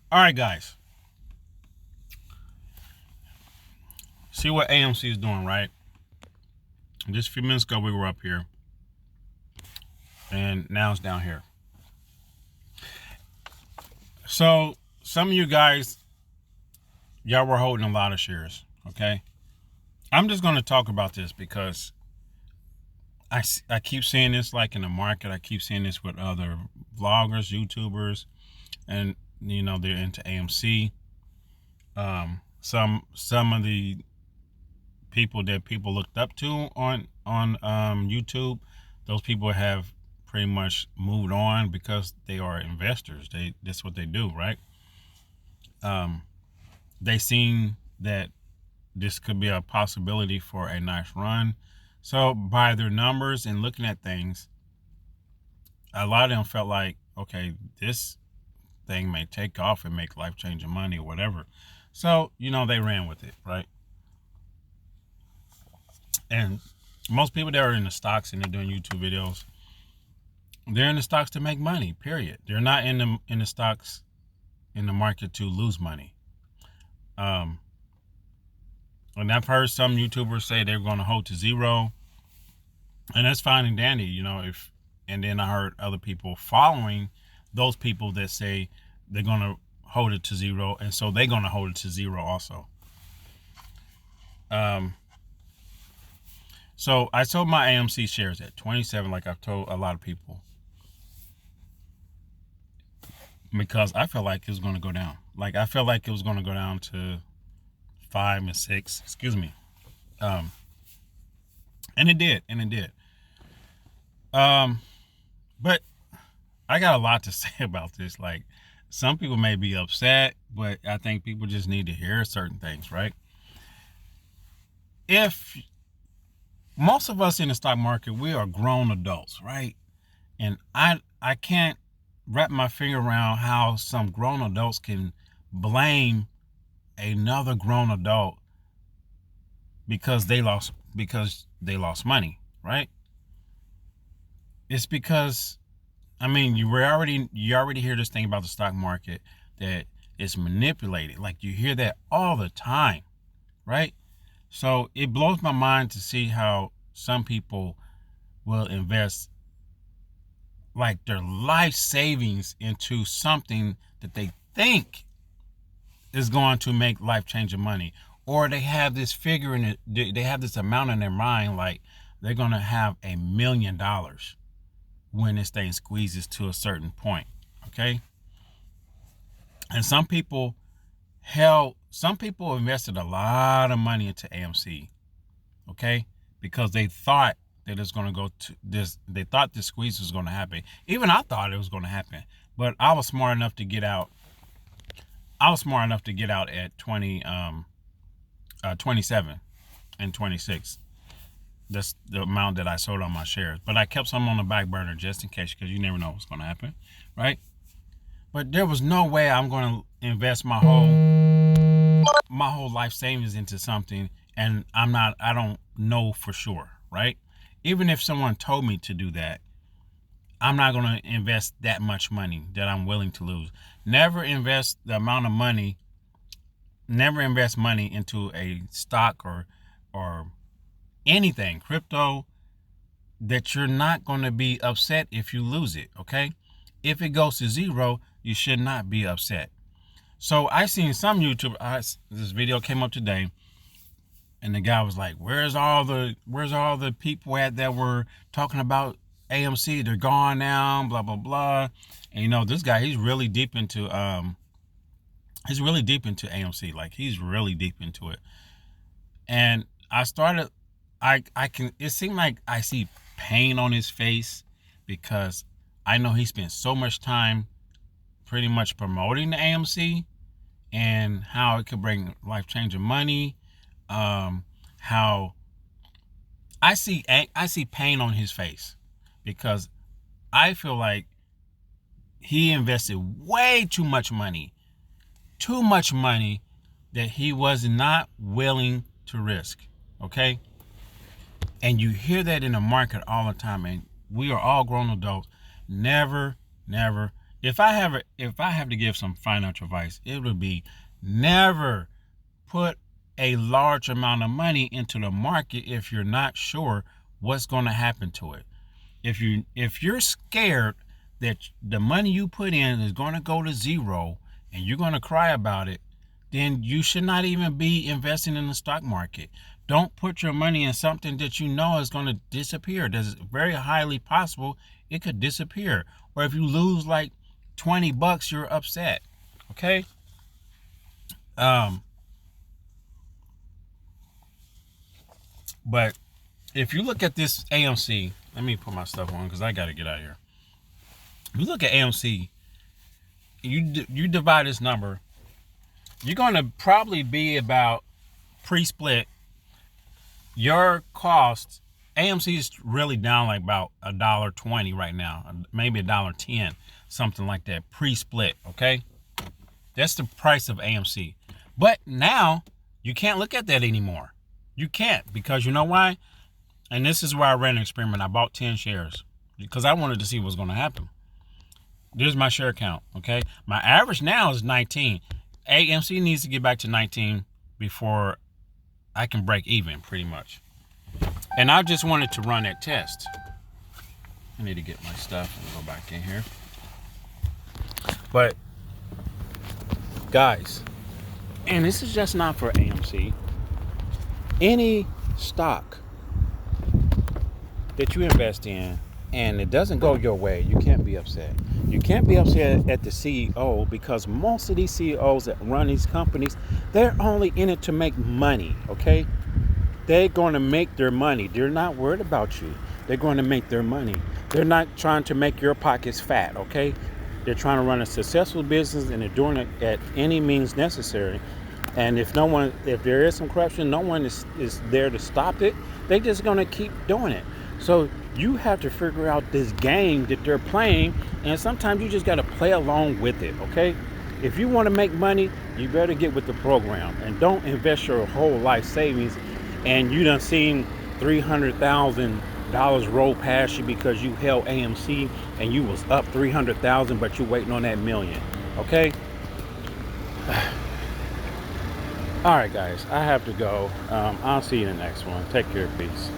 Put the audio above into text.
All right, guys. See what AMC is doing, right? Just a few minutes ago, we were up here, and now it's down here. So, some of you guys, y'all were holding a lot of shares, okay? I'm just going to talk about this because I keep seeing this like in the market. I keep seeing this with other vloggers, YouTubers, and, they're into AMC. Some of the people that people looked up to on YouTube, those people have pretty much moved on because they are investors. That's what they do, right? They seen that this could be a possibility for a nice run. So by their numbers and looking at things, a lot of them felt like, okay, this thing may take off and make life-changing money or whatever. So, they ran with it, right? And most people that are in the stocks and they're doing YouTube videos, they're in the stocks to make money, period. They're not in the stocks in the market to lose money. And I've heard some YouTubers say they're going to hold to zero, and that's fine and dandy, and then I heard other people following those people that say they're going to hold it to zero, and so they're going to hold it to zero also. So I sold my AMC shares at 27, like I've told a lot of people, because I felt like it was going to go down. Like I felt like it was going to go down to 5 and 6. Excuse me. And it did. But I got a lot to say about this. Like, some people may be upset, but I think people just need to hear certain things, right? If most of us in the stock market, we are grown adults, right? And I can't wrap my finger around how some grown adults can blame another grown adult because they lost money, right? It's because, you already hear this thing about the stock market that it's manipulated. Like, you hear that all the time, right? So it blows my mind to see how some people will invest like their life savings into something that they think is going to make life-changing money, or they have this figure in it. They have this amount in their mind, like they're going to have $1 million when this thing squeezes to a certain point. Okay. And some people invested a lot of money into AMC. Okay. Because they thought that it's going to go to this. They thought this squeeze was going to happen. Even I thought it was going to happen, but I was smart enough to get out. At 27 and 26. That's the amount that I sold on my shares. But I kept some on the back burner just in case, because you never know what's going to happen, right? But there was no way I'm going to invest my whole life savings into something, and I don't know for sure, right? Even if someone told me to do that, I'm not going to invest that much money that I'm willing to lose. Never invest money into a stock or anything, crypto, that you're not going to be upset if you lose it, okay? If it goes to zero, you should not be upset. So I seen some YouTubers, this video came up today, and the guy was like, where's all the people at that were talking about AMC? They're gone now, blah, blah, blah. And this guy, he's really deep into AMC. Like, he's really deep into it. And it seemed like I see pain on his face, because I know he spent so much time pretty much promoting the AMC and how it could bring life-changing money. How I see pain on his face, because I feel like he invested way too much money that he was not willing to risk. Okay. And you hear that in the market all the time, and we are all grown adults. Never If I have to give some financial advice, it would be never put a large amount of money into the market if you're not sure what's going to happen to it. If you're scared that the money you put in is going to go to zero and you're going to cry about it, then you should not even be investing in the stock market. Don't put your money in something that you know is going to disappear. That's very highly possible it could disappear. Or if you lose like $20, you're upset. Okay? But if you look at this AMC, let me put my stuff on because I got to get out of here. If you look at AMC, you divide this number, you're going to probably be about pre-split. Your cost, AMC is really down like about $1.20 right now, maybe $1.10, something like that, pre-split. Okay, that's the price of AMC. But now you can't look at that anymore. You can't, because you know why? And this is where I ran an experiment. I bought 10 shares because I wanted to see what's going to happen. There's my share count. Okay, my average now is 19. AMC needs to get back to 19 before I can break even, pretty much. And I just wanted to run that test. I need to get my stuff and go back in here. But guys, and this is just not for AMC. Any stock that you invest in and it doesn't go your way, you can't be upset. You can't be upset at the CEO, because most of these CEOs that run these companies, they're only in it to make money, okay? They're going to make their money. They're not worried about you. They're going to make their money. They're not trying to make your pockets fat, okay? They're trying to run a successful business, and they're doing it at any means necessary. And if there is some corruption, no one is there to stop it. They're just going to keep doing it. So you have to figure out this game that they're playing, and sometimes you just got to play along with it, okay? If you want to make money, you better get with the program and don't invest your whole life savings, and you done seen $300,000 roll past you because you held AMC and you was up 300,000, but you waiting on that million, okay? All right, guys, I have to go. I'll see you in the next one. Take care. Peace.